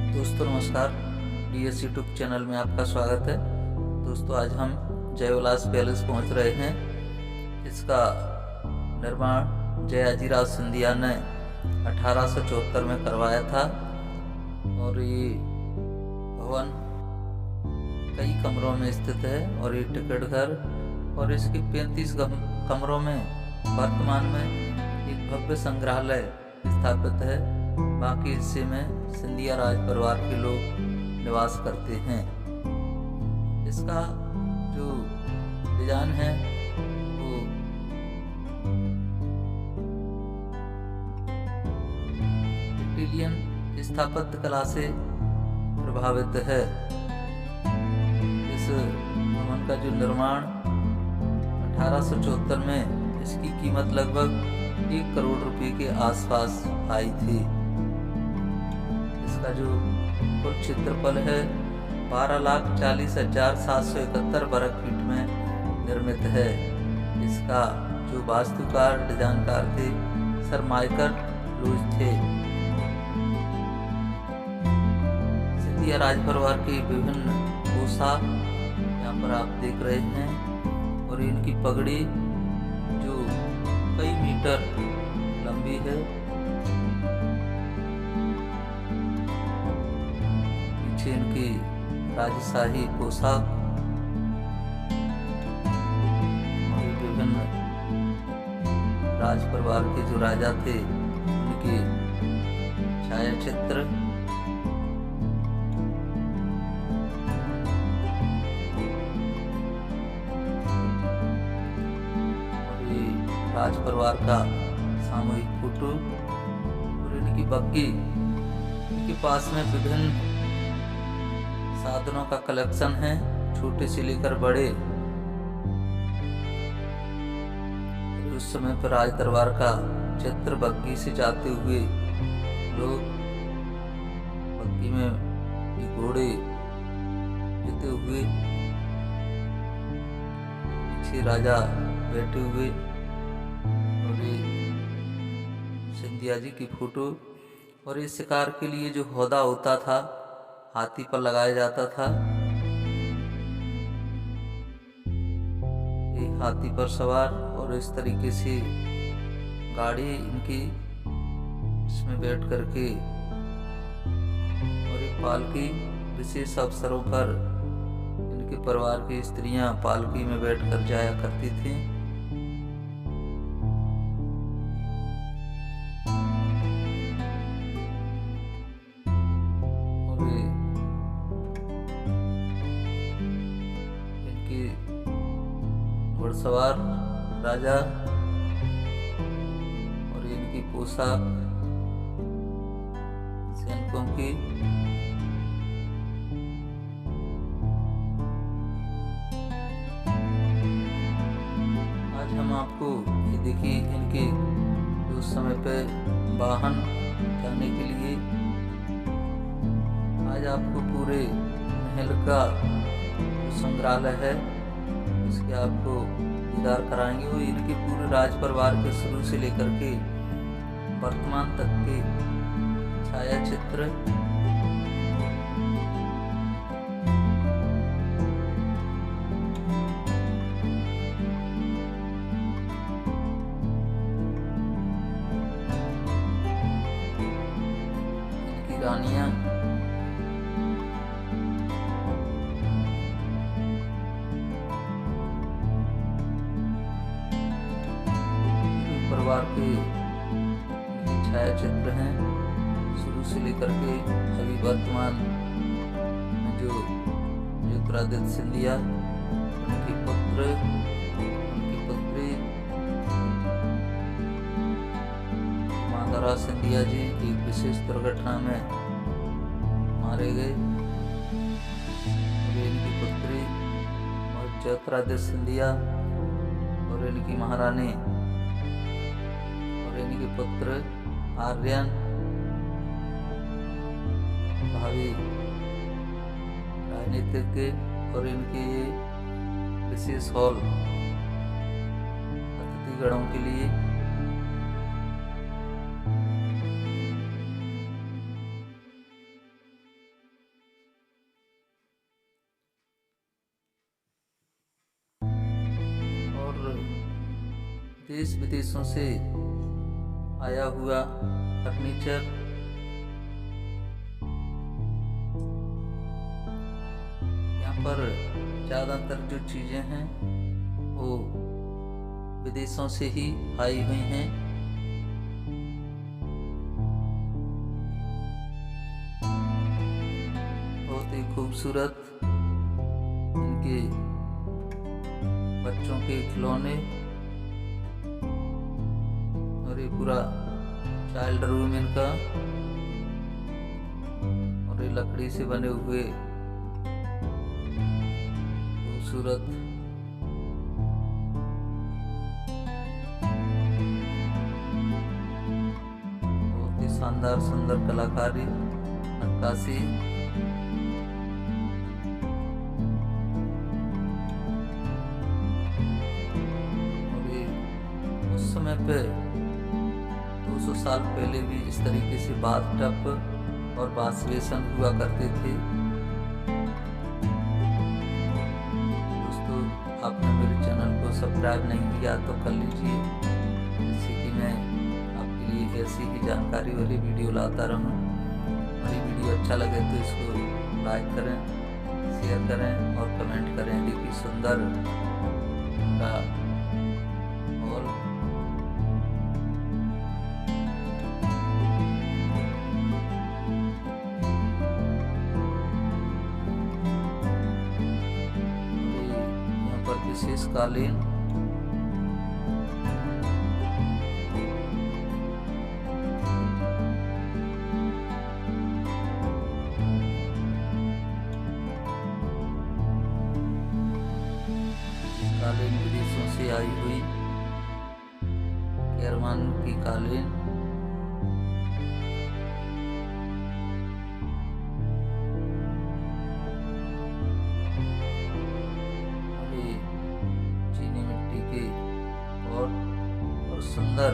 दोस्तों नमस्कार, DS YouTube channel में आपका स्वागत है। दोस्तों आज हम जयविलास पैलेस पहुंच रहे हैं। इसका निर्माण जयाजीराव सिंधिया ने 1874 में करवाया था और ये भवन कई कमरों में स्थित है और ये टिकट घर और इसके 35 कमरों में वर्तमान में एक भव्य संग्रहालय स्थापित है। बाकी हिस्से में सिंधिया राज परिवार के लोग निवास करते हैं। इसका जो डिजाइन है वो इटालियन स्थापत्य कला से प्रभावित है। इस भवन का जो निर्माण 1874 में इसकी कीमत लगभग 1 करोड़ रुपए के आसपास आई थी। इसका जो कुल क्षेत्रफल है 12,40,771 वर्ग फीट में निर्मित है। इसका जो वास्तुकार डिजाइनकार थे सर माइकल लुईस थे। सिंधिया राज परिवार के विभिन्न पोशाक यहाँ पर आप देख रहे हैं और इनकी पगड़ी जो कई मीटर लंबी है। पीछे इनकी राजशाही पोशाक और विभिन्न राज परिवार के जो राजा थे उनके छाया चित्र राज परिवार का सामूहिक फोटो और इनकी बग्गी। इनके पास में विभिन्न साधनों का कलेक्शन है, छोटे से लेकर बड़े। उस समय पर राज दरबार का चित्र बग्गी से जाते हुए लोग बग्गी में घोड़े लेते हुए, पीछे राजा बैठे हुए और सिंधिया जी की फोटो। और इस शिकार के लिए जो हौदा होता था हाथी पर लगाया जाता था। एक हाथी पर सवार और इस तरीके से गाड़ी इनकी इसमें बैठ करके और एक पालकी विशेष अवसरों पर इनके परिवार की स्त्रियां पालकी में बैठकर जाया करती थीं। घुड़सवार राजा और इनकी पोशाक सैनिकों की। आज हम आपको ये देखिए इनके उस समय पे वाहन जाने के लिए आज आपको पूरे महल का जो संग्रहालय है इसके आपको दीदार कराएंगे। वो इनके पूरे राज परिवार के शुरू से लेकर के वर्तमान तक के छाया चित्र इनकी रानियां परिवार के छाया चित्र हैं शुरू से लेकर के अभी वर्तमान में जो ज्योतिरादित्य सिंधिया, उनके पुत्र, उनकी पुत्री माधवराज सिंधिया जी एक विशेष दुर्घटना में मारे गए और इनकी पुत्री और ज्योतिरादित्य सिंधिया और इनकी महारानी इनके पुत्र आर्यन भावी राजनीतिज्ञ और इनके विशेष हॉल अतिथिगणों के लिए देश विदेशों से आया हुआ फर्नीचर, यहाँ पर ज़्यादातर जो चीज़ें हैं वो विदेशों से ही आई हुई हैं। बहुत ही खूबसूरत इनके बच्चों के खिलौने, और ये पूरा चाइल्ड रूम इनका, और ये लकड़ी से बने हुए खूबसूरत बहुत ही शानदार सुंदर कलाकारी, नक्काशी। और ये उस समय पे 200 साल पहले भी इस तरीके से बाथटब और वॉश बेसिन हुआ करते थे। दोस्तों, आपने मेरे चैनल को सब्सक्राइब नहीं किया तो कर लीजिए, जिससे कि मैं आपके लिए ऐसी ही जानकारी वाली वीडियो लाता रहूं। और ये वीडियो अच्छा लगे तो इसको लाइक करें, शेयर करें और कमेंट करें। देखिए सुंदर का और यहाँ पर विशेष कालीन, कालीन विदेशों से आई हुई केरमान की कालीन। ये चीनी मिट्टी की और सुंदर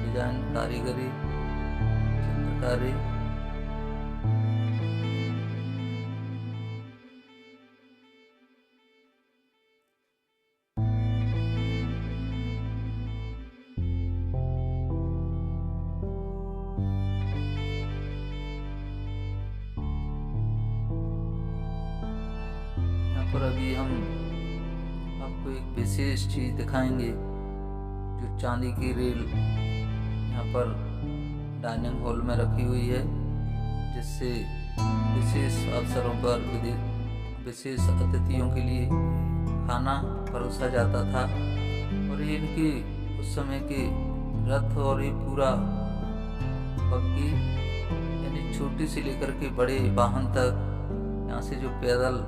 डिजाइन, कारीगरी, चित्रकारी। पर अभी हम आपको एक विशेष चीज़ दिखाएंगे, जो चांदी की रेल यहाँ पर डाइनिंग हॉल में रखी हुई है, जिससे विशेष अवसरों पर विशेष अतिथियों के लिए खाना परोसा जाता था। और ये इनकी उस समय के रथ, और ये पूरा बग्गी यानी छोटी से लेकर के बड़े वाहन तक यहाँ से जो पैदल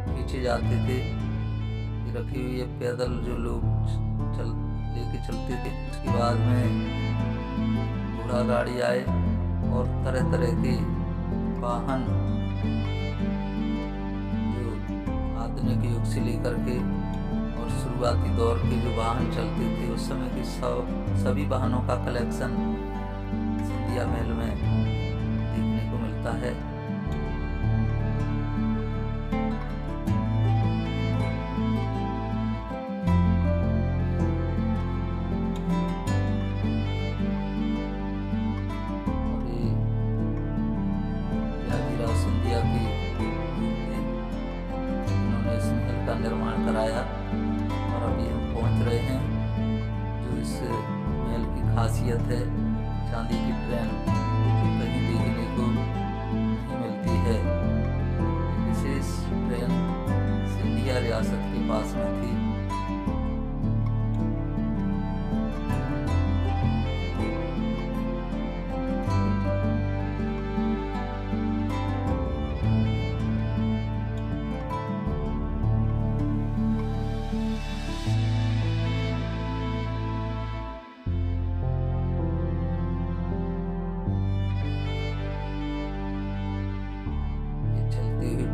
खींचे जाते थे, ये रखी हुई है। पैदल जो लोग लेके चलते थे। उसके बाद में घोड़ा गाड़ी आए और तरह तरह के वाहन जो आधुनिक युग से लेकर के और शुरुआती दौर के जो वाहन चलते थे उस समय के सभी वाहनों का कलेक्शन सिंधिया महल में देखने को मिलता है। सिंधिया की इन्होंने इस महल का निर्माण कराया, और अभी हम पहुंच रहे हैं। जो इस महल की खासियत है, चांदी की ट्रेन जो कहीं देखने को नहीं मिलती है। विशेष ट्रेन सिंधिया रियासत के पास में थी।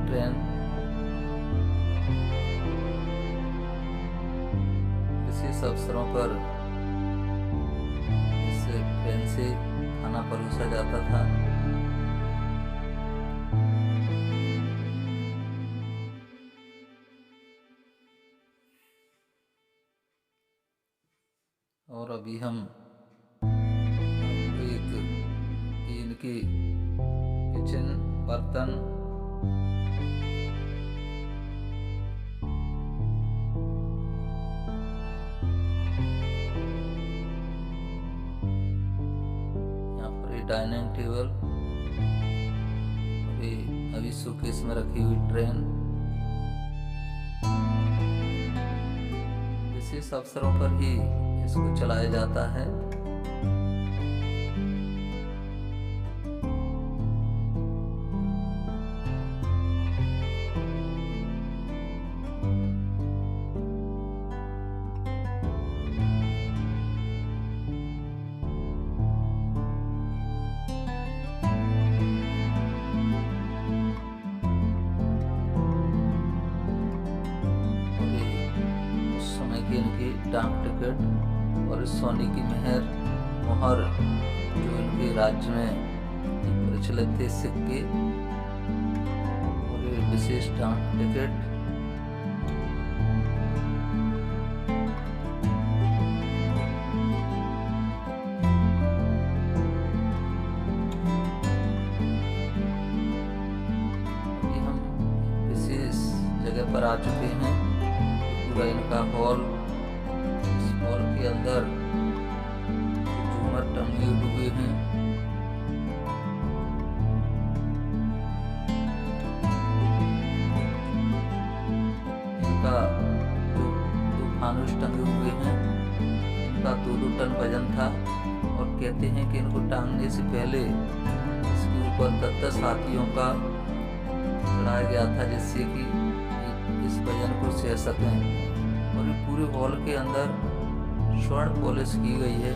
ट्रेन विशेष अवसरों पर इस ट्रेन से खाना परोसा जाता था। और अभी हम एक इनकी किचन बर्तन यहाँ पर ये डाइनिंग टेबल, अभी शोकेस में रखी हुई ट्रेन। विशेष अवसरों पर ही इसको चलाया जाता है। इनकी डाक टिकट और सोने की मोहर जो इनके राज्य में प्रचलित थे, सिक्के और विशेष डाक टिकट। अभी हम विशेष जगह पर आ चुके हैं। पूरा इनका हॉल, इस हॉल के अंदर झूमर टंगे हुए हैं। इनका दो फानुस टंगे हुए हैं। इनका 2 टन वजन था और कहते हैं कि इनको टांगने से पहले इसके ऊपर 10 हाथियों का चढ़ाया गया था, जिससे कि इस वजन को सह सकें। और ये पूरे हॉल के अंदर स्वर्ण पॉलिश की गई है,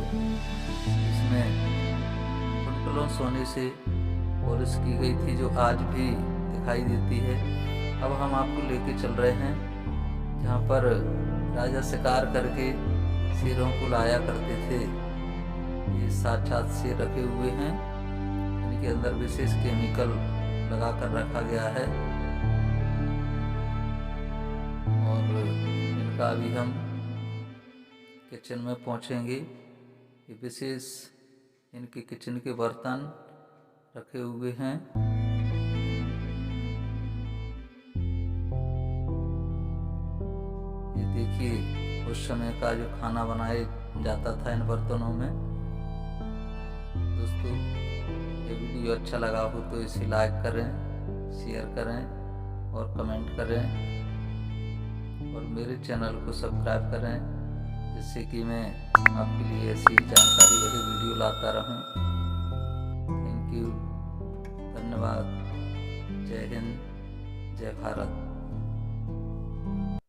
इसमें कुंटलों सोने से पॉलिश की गई थी, जो आज भी दिखाई देती है। अब हम आपको लेके चल रहे हैं जहाँ पर राजा शिकार करके शेरों को लाया करते थे। ये साक्षात शेर रखे हुए हैं, इनके अंदर विशेष केमिकल लगा कर रखा गया है। और इनका अभी हम किचन में पहुंचेंगे। ये विशेष इनके किचन के बर्तन रखे हुए हैं। ये देखिए उस समय का जो खाना बनाया जाता था इन बर्तनों में। दोस्तों, ये वीडियो अच्छा लगा हो तो इसे लाइक करें, शेयर करें और कमेंट करें, और मेरे चैनल को सब्सक्राइब करें, जिससे कि मैं आपके लिए ऐसी जानकारी वाली वीडियो लाता रहूं। थैंक यू, धन्यवाद। जय हिंद, जय भारत।